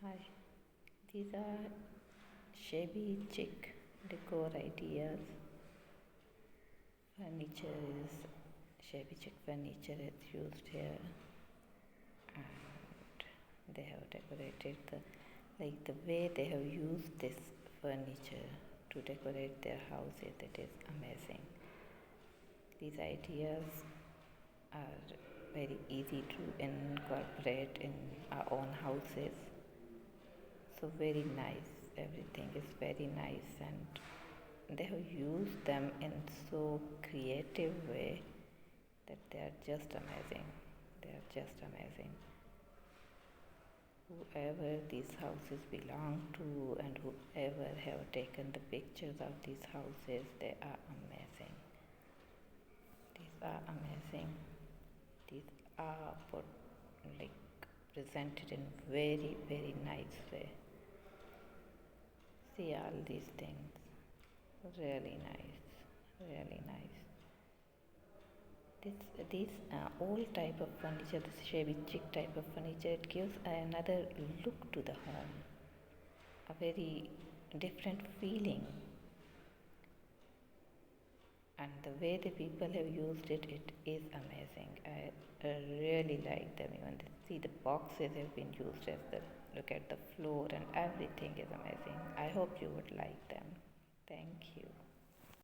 Hi, these are shabby chic decor ideas. Furniture is shabby chic furniture is used here, and they have decorated the way they have used this furniture to decorate their houses. It is amazing. These ideas are very easy to incorporate in our own houses. So very nice, everything is very nice, and they have used them in so creative way that they are just amazing. They are just amazing. Whoever these houses belong to and whoever have taken the pictures of these houses, they are amazing. These are amazing. These are put like presented in very nice way. See all these things. Really nice. Really nice. These old type of furniture, this shabby chic type of furniture, it gives another look to the home. A very different feeling. And the way the people have used it, it is amazing. I really like them. Even see the boxes have been used as the look at the floor and everything is amazing. I hope you would like them. Thank you.